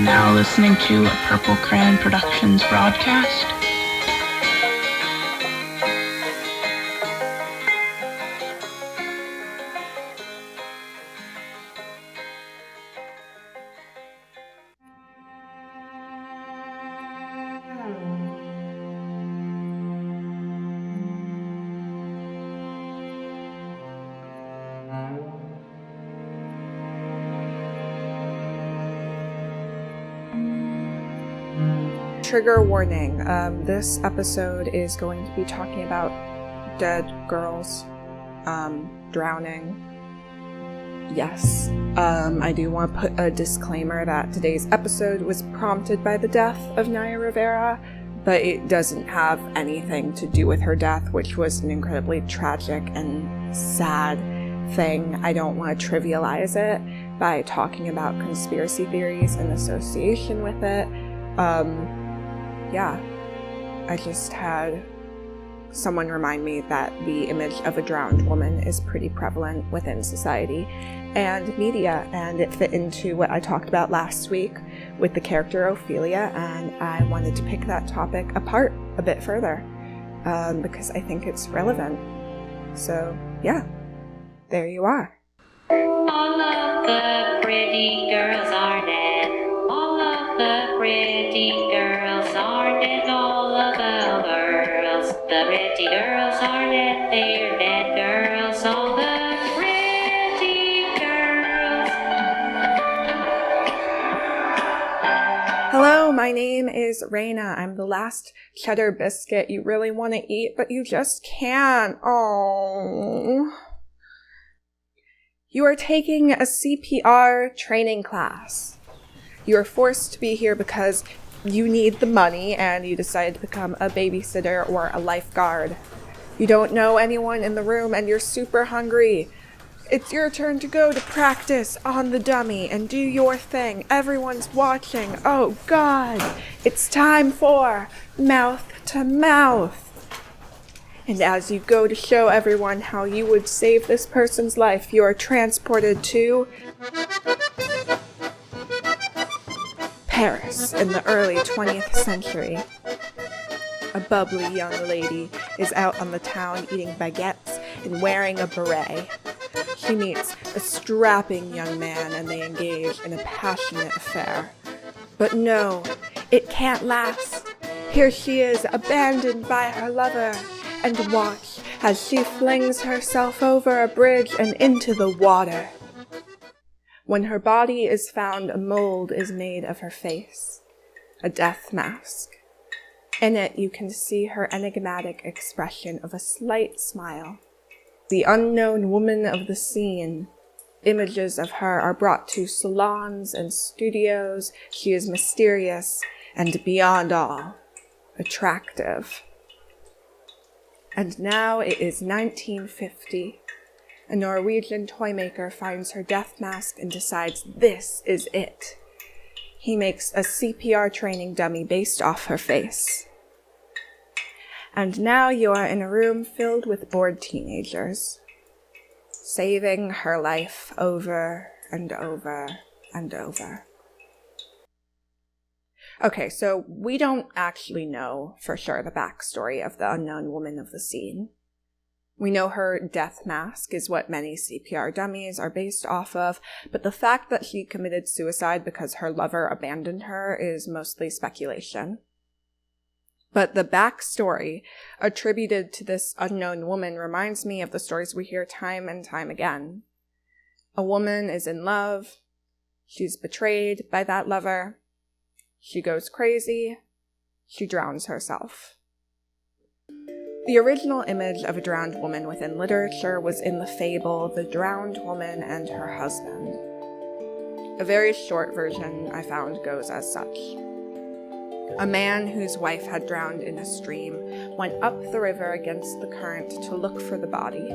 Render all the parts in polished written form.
now listening to a Purple Crayon Productions broadcast. Trigger warning, this episode is going to be talking about dead girls, drowning. Yes, I do want to put a disclaimer that today's episode was prompted by the death of Naya Rivera, but it doesn't have anything to do with her death, which was an incredibly tragic and sad thing. I don't want to trivialize it by talking about conspiracy theories in association with it. I just had someone remind me that the image of a drowned woman is pretty prevalent within society and media, and it fit into what I talked about last week with the character Ophelia, and I wanted to pick that topic apart a bit further because I think it's relevant. So, yeah, there you are. All of the pretty girls are dead. All of the pretty girls are dead. All of the girls, the pretty girls are dead. They're dead girls. All the pretty girls. Hello, my name is Raina. I'm the last cheddar biscuit you really want to eat, but you just can't. Oh. You are taking a CPR training class. You are forced to be here because you need the money and you decided to become a babysitter or a lifeguard. You don't know anyone in the room and you're super hungry. It's your turn to go to practice on the dummy and do your thing. Everyone's watching. Oh God, it's time for mouth to mouth. And as you go to show everyone how you would save this person's life, you are transported to Paris in the early 20th century. A bubbly young lady is out on the town eating baguettes and wearing a beret. She meets a strapping young man and they engage in a passionate affair. But no, it can't last. Here she is, abandoned by her lover. And watch as she flings herself over a bridge and into the water. When her body is found, a mold is made of her face, a death mask. In it, you can see her enigmatic expression of a slight smile. The unknown woman of the scene. Images of her are brought to salons and studios. She is mysterious and beyond all, attractive. And now it is 1950. A Norwegian toymaker finds her death mask and decides this is it. He makes a CPR training dummy based off her face. And now you are in a room filled with bored teenagers, saving her life over and over and over. Okay, so we don't actually know for sure the backstory of the unknown woman of the scene. We know her death mask is what many CPR dummies are based off of, but the fact that she committed suicide because her lover abandoned her is mostly speculation. But the backstory attributed to this unknown woman reminds me of the stories we hear time and time again. A woman is in love, she's betrayed by that lover, she goes crazy, she drowns herself. The original image of a drowned woman within literature was in the fable The Drowned Woman and Her Husband. A very short version I found goes as such. A man whose wife had drowned in a stream went up the river against the current to look for the body.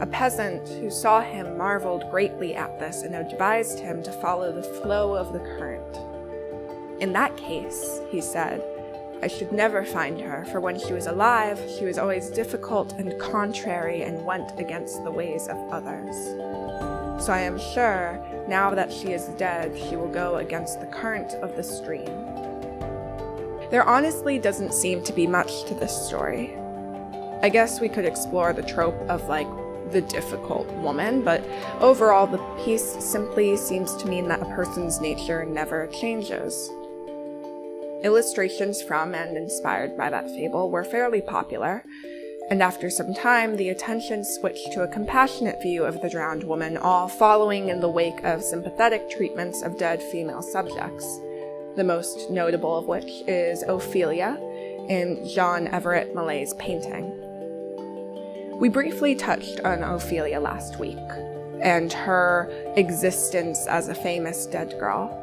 A peasant who saw him marveled greatly at this and advised him to follow the flow of the current. In that case, he said, I should never find her, for when she was alive, she was always difficult and contrary and went against the ways of others. So I am sure, now that she is dead, she will go against the current of the stream. There honestly doesn't seem to be much to this story. I guess we could explore the trope of, the difficult woman, but overall the piece simply seems to mean that a person's nature never changes. Illustrations from and inspired by that fable were fairly popular, and after some time the attention switched to a compassionate view of the drowned woman, all following in the wake of sympathetic treatments of dead female subjects, the most notable of which is Ophelia in Jean Everett Malay's painting. We briefly touched on Ophelia last week, and her existence as a famous dead girl.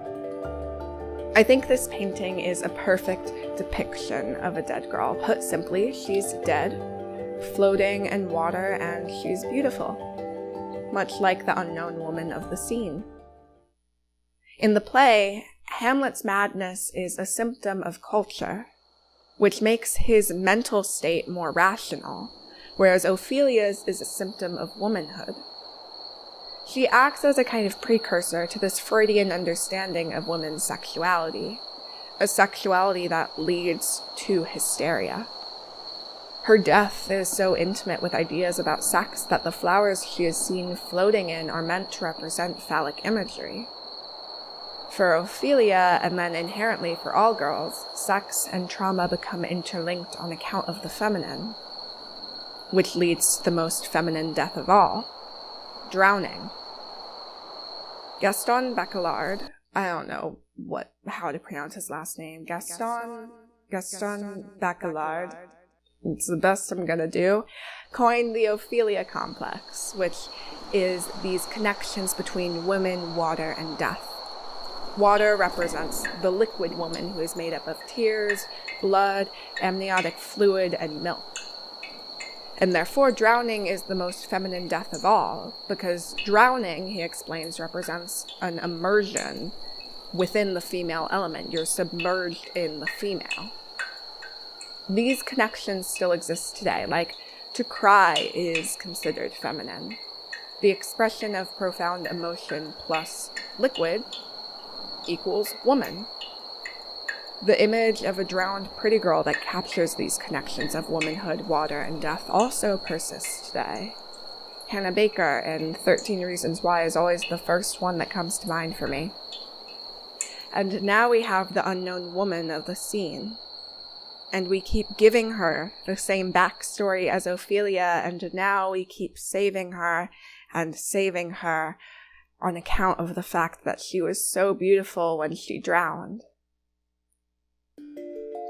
I think this painting is a perfect depiction of a dead girl. Put simply, she's dead, floating in water, and she's beautiful, much like the unknown woman of the scene. In the play, Hamlet's madness is a symptom of culture, which makes his mental state more rational, whereas Ophelia's is a symptom of womanhood. She acts as a kind of precursor to this Freudian understanding of women's sexuality, a sexuality that leads to hysteria. Her death is so intimate with ideas about sex that the flowers she is seen floating in are meant to represent phallic imagery. For Ophelia, and then inherently for all girls, sex and trauma become interlinked on account of the feminine, which leads to the most feminine death of all, drowning. Gaston Bachelard, I don't know how to pronounce his last name, Gaston Bachelard, it's the best I'm gonna do, coined the Ophelia Complex, which is these connections between women, water, and death. Water represents the liquid woman who is made up of tears, blood, amniotic fluid, and milk. And therefore, drowning is the most feminine death of all, because drowning, he explains, represents an immersion within the female element. You're submerged in the female. These connections still exist today, like to cry is considered feminine. The expression of profound emotion plus liquid equals woman. The image of a drowned pretty girl that captures these connections of womanhood, water, and death also persists today. Hannah Baker in 13 Reasons Why is always the first one that comes to mind for me. And now we have the unknown woman of the scene. And we keep giving her the same backstory as Ophelia, and now we keep saving her on account of the fact that she was so beautiful when she drowned.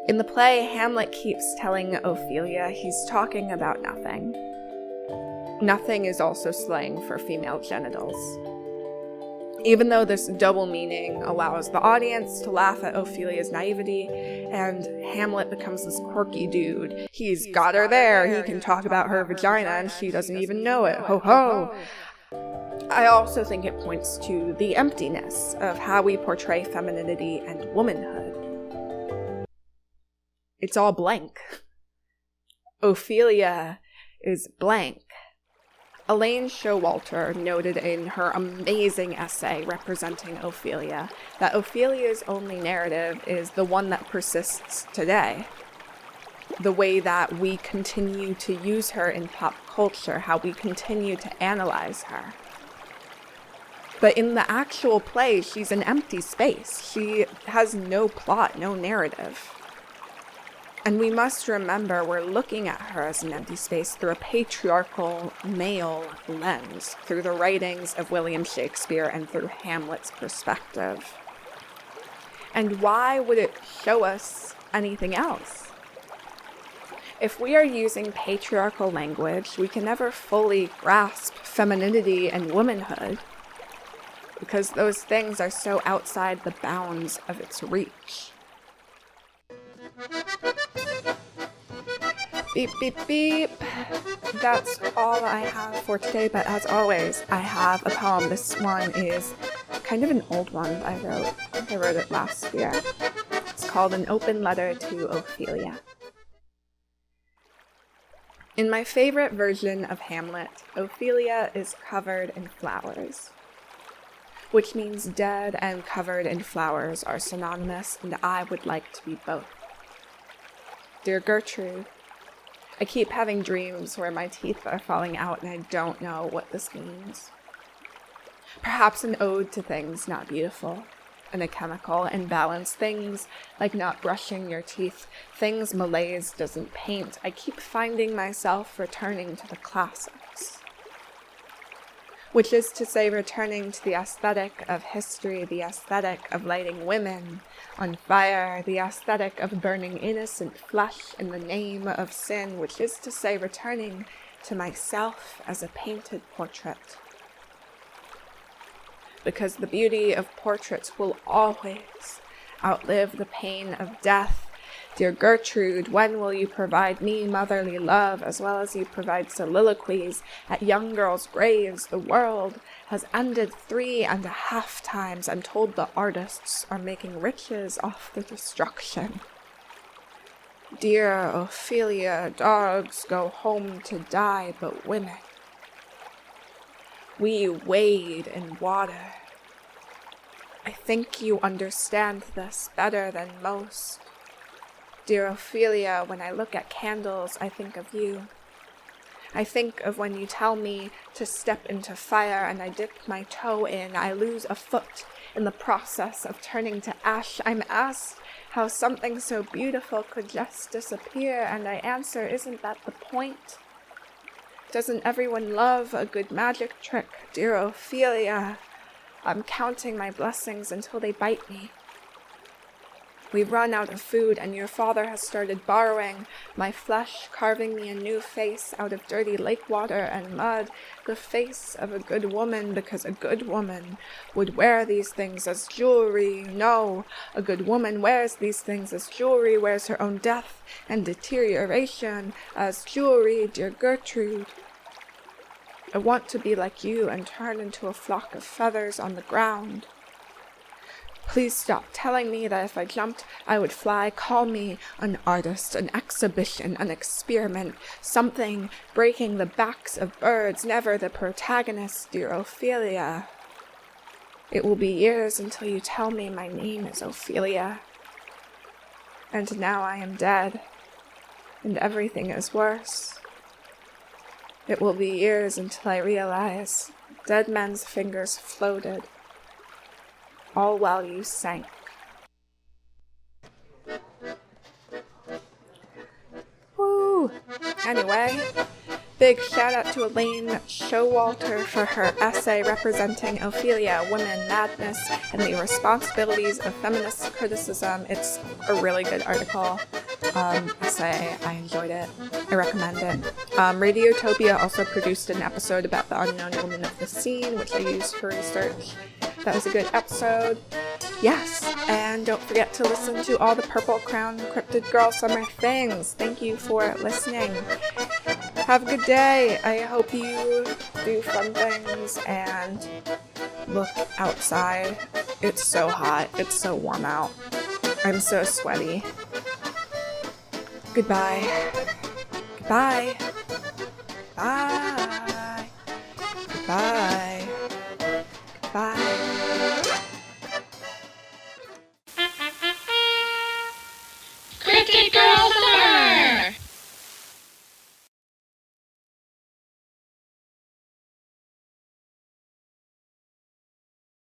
In the play, Hamlet keeps telling Ophelia he's talking about nothing. Nothing is also slang for female genitals. Even though this double meaning allows the audience to laugh at Ophelia's naivety, and Hamlet becomes this quirky dude. He's got her there, he can talk about her vagina, and she doesn't even know it. Ho ho! I also think it points to the emptiness of how we portray femininity and womanhood. It's all blank. Ophelia is blank. Elaine Showalter noted in her amazing essay representing Ophelia that Ophelia's only narrative is the one that persists today. The way that we continue to use her in pop culture, how we continue to analyze her. But in the actual play, she's an empty space. She has no plot, no narrative. And we must remember we're looking at her as an empty space through a patriarchal male lens, through the writings of William Shakespeare and through Hamlet's perspective. And why would it show us anything else? If we are using patriarchal language, we can never fully grasp femininity and womanhood, because those things are so outside the bounds of its reach. Beep, beep, beep. That's all I have for today, but as always, I have a poem. This one is kind of an old one I wrote. I think I wrote it last year. It's called An Open Letter to Ophelia. In my favorite version of Hamlet, Ophelia is covered in flowers, which means dead and covered in flowers are synonymous, and I would like to be both. Dear Gertrude, I keep having dreams where my teeth are falling out and I don't know what this means. Perhaps an ode to things not beautiful, and a chemical imbalance, things like not brushing your teeth, things malaise doesn't paint. I keep finding myself returning to the classics, which is to say returning to the aesthetic of history, the aesthetic of lighting women on fire, the aesthetic of burning innocent flesh in the name of sin, which is to say returning to myself as a painted portrait. Because the beauty of portraits will always outlive the pain of death. Dear Gertrude, when will you provide me motherly love as well as you provide soliloquies at young girls' graves? The world has ended 3.5 times. I'm told the artists are making riches off the destruction. Dear Ophelia, dogs go home to die, but women, we wade in water. I think you understand this better than most. Dear Ophelia, when I look at candles, I think of you. I think of when you tell me to step into fire and I dip my toe in, I lose a foot in the process of turning to ash. I'm asked how something so beautiful could just disappear, and I answer, isn't that the point? Doesn't everyone love a good magic trick? Dear Ophelia, I'm counting my blessings until they bite me. We've run out of food, and your father has started borrowing my flesh, carving me a new face out of dirty lake water and mud, the face of a good woman, because a good woman would wear these things as jewelry. No, a good woman wears these things as jewelry, wears her own death and deterioration as jewelry, dear Gertrude. I want to be like you and turn into a flock of feathers on the ground. Please stop telling me that if I jumped, I would fly. Call me an artist, an exhibition, an experiment, something breaking the backs of birds, never the protagonist, dear Ophelia. It will be years until you tell me my name is Ophelia. And now I am dead, and everything is worse. It will be years until I realize dead men's fingers floated, all while you sank. Woo! Anyway, big shout out to Elaine Showalter for her essay representing Ophelia, Women, Madness, and the Responsibilities of Feminist Criticism. It's a really good article. Essay. I enjoyed it. I recommend it. Radiotopia also produced an episode about the unknown women of the scene, which I used for research. That was a good episode. Yes, and don't forget to listen to all the Purple Crown Cryptid Girl Summer things. Thank you for listening. Have a good day. I hope you do fun things and look outside. It's so hot. It's so warm out. I'm so sweaty. Goodbye. Goodbye. Bye. Goodbye. Goodbye. Cryptid Girl Summer!